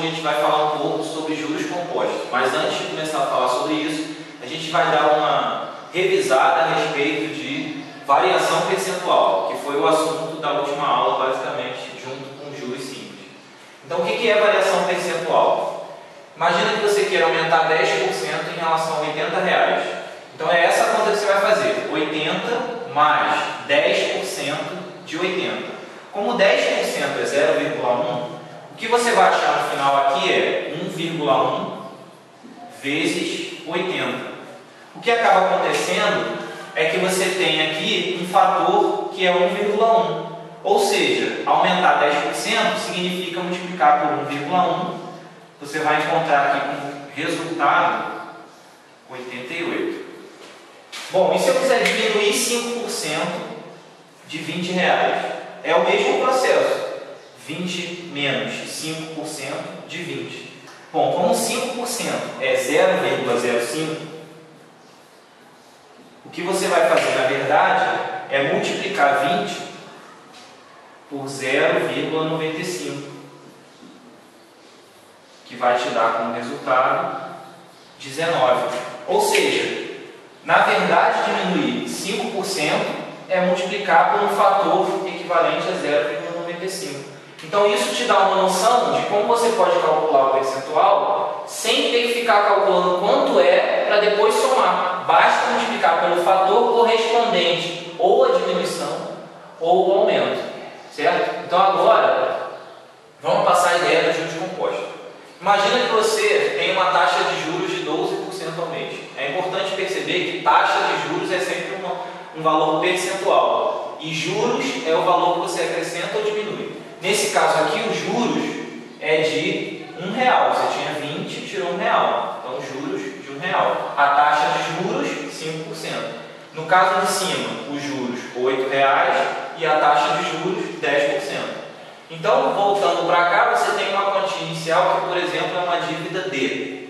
a gente vai falar um pouco sobre juros compostos. Mas antes de começar a falar sobre isso, a gente vai dar uma revisada a respeito de variação percentual, que foi o assunto da última aula, basicamente, junto com juros simples. Então, o que é variação percentual? Imagina que você queira aumentar 10% em relação a R$80. Então, é essa a conta que você vai fazer. 80 mais 10% de 80. Como 10% é 0,1, o que você vai achar no final aqui é 1,1 vezes 80. O que acaba acontecendo é que você tem aqui um fator que é 1,1. Ou seja, aumentar 10% significa multiplicar por 1,1. Você vai encontrar aqui como resultado 88. Bom, e se eu quiser diminuir 5% de R$20? É o mesmo processo. 20 menos 5% de 20. Bom, como 5% é 0,05, o que você vai fazer, na verdade, é multiplicar 20 por 0,95, que vai te dar como resultado 19. Ou seja, na verdade, diminuir 5% é multiplicar por um fator equivalente a 0,95. Então, isso te dá uma noção de como você pode calcular o percentual sem ter que ficar calculando quanto é para depois somar. Basta multiplicar pelo fator correspondente, ou a diminuição ou o aumento. Certo? Então, agora, vamos passar a ideia dos juros compostos. Imagina que você tem uma taxa de juros de 12% ao mês. É importante perceber que taxa de juros é sempre um valor percentual. E juros é o valor que você acrescenta ou diminui. Nesse caso aqui, os juros é de R$1. Você tinha 20, tirou R$1. Então, juros de R$1. A taxa de juros, 5%. No caso de cima, os juros, R$8 e a taxa de juros, 10%. Então, voltando para cá, você tem uma quantia inicial que, por exemplo, é uma dívida D.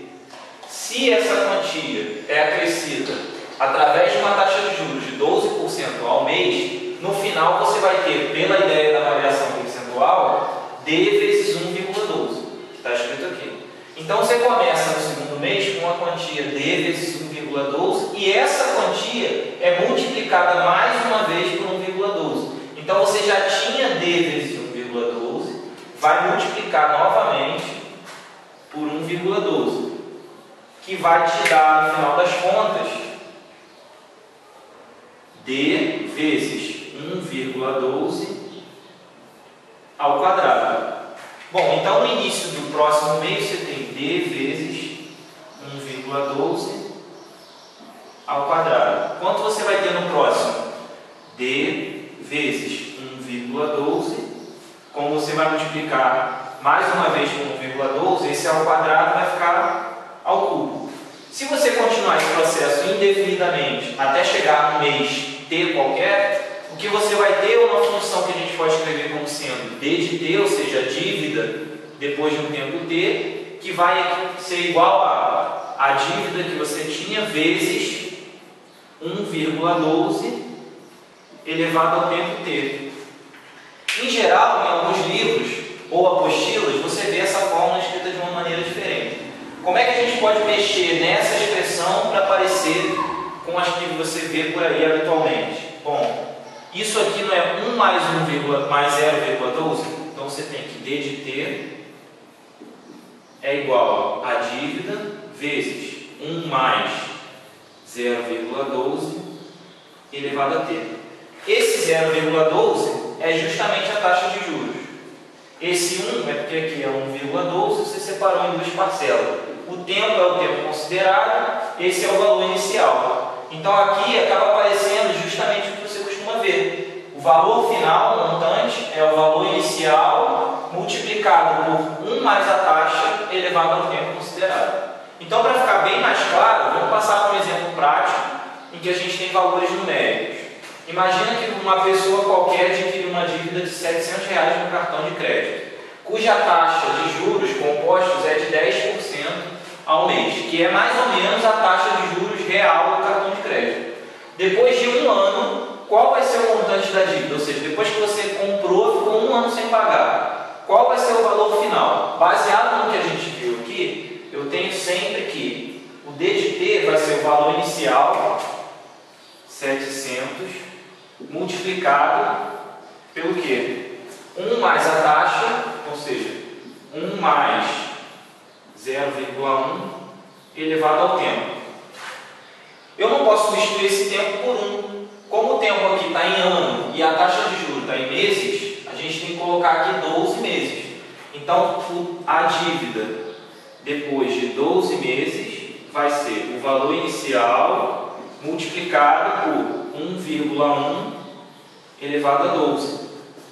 Se essa quantia é acrescida através de uma taxa de juros de 12% ao mês, no final você vai ter, pela ideia da variação percentual, D vezes 1,12, que está escrito aqui. Então, você começa no segundo mês com uma quantia D vezes 1,12 e essa quantia é multiplicada mais uma vez por 1,12. Então, você já tinha D vezes 1,12, vai multiplicar novamente por 1,12, que vai te dar, no final das contas, D vezes 1,12 ao quadrado. Bom, então no início do próximo mês você tem D vezes 1,12 ao quadrado. Quanto você vai ter no próximo? D vezes 1,12. Como você vai multiplicar mais uma vez por 1,12, esse ao quadrado vai ficar ao cubo. Se você continuar esse processo indefinidamente até chegar no mês T qualquer, o que você vai ter é uma função que a gente pode escrever como sendo D de T, ou seja, a dívida depois de um tempo T, que vai ser igual a dívida que você tinha vezes 1,12 elevado ao tempo T. Em geral, em alguns livros ou apostilas, você vê essa fórmula escrita de uma maneira diferente. Como é que a gente pode mexer nessa expressão para parecer com as que você vê por aí habitualmente? Bom, isso aqui não é 1 mais 1, mais 0,12? Então você tem que D de T é igual a dívida vezes 1 mais 0,12 elevado a T. Esse 0,12 é justamente a taxa de juros. Esse 1 é porque aqui é 1,12, você separou em duas parcelas. O tempo é o tempo considerado, esse é o valor inicial. Então aqui acaba aparecendo justamente o que você costuma ver. O valor final, o montante, é o valor inicial multiplicado por 1 mais a taxa elevado ao tempo considerado. Então, para ficar bem mais claro, vamos passar por um exemplo prático em que a gente tem valores numéricos. Imagina que uma pessoa qualquer adquire uma dívida de R$700 no cartão de crédito, cuja taxa de juros compostos é de 10% ao mês, que é mais ou menos a taxa de juros real do cartão de crédito. Depois de um ano, qual vai ser o montante da dívida? Ou seja, depois que você comprou, ficou um ano sem pagar. Qual vai ser o valor final? Baseado no que a O D de T vai ser o valor inicial, 700, multiplicado pelo quê? 1 mais a taxa, ou seja, 1 mais 0,1 elevado ao tempo. Eu não posso substituir esse tempo por 1. Como o tempo aqui está em ano e a taxa de juros está em meses, a gente tem que colocar aqui 12 meses. Então, a dívida depois de 12 meses vai ser o valor inicial multiplicado por 1,1 elevado a 12,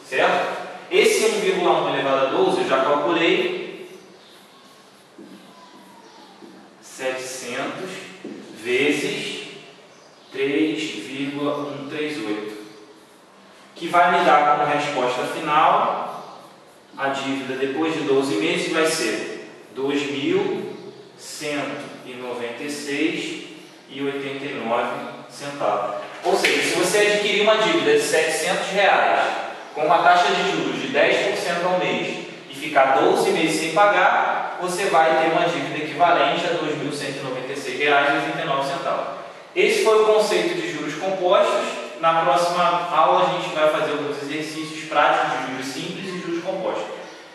certo? Esse 1,1 elevado a 12 eu já calculei, 700 vezes 3,138, que vai me dar como resposta final, a dívida depois de 12 meses vai ser 2.196,89. Ou seja, se você adquirir uma dívida de R$700 com uma taxa de juros de 10% ao mês e ficar 12 meses sem pagar, você vai ter uma dívida equivalente a R$2.196,89. Esse foi o conceito de juros compostos. Na próxima aula a gente vai fazer alguns exercícios práticos de juros simples e juros compostos.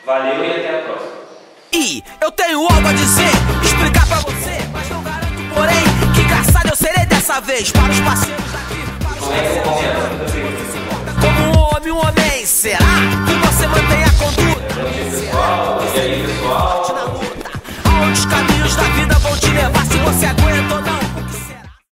Valeu e até a próxima. E eu tenho algo a dizer, explicar pra você, mas não garanto, porém, que engraçado eu serei dessa vez. Para os parceiros daqui, para os parceiros como um homem, será que você mantém a conduta? E aí, pessoal? Aonde os caminhos da vida vão te levar?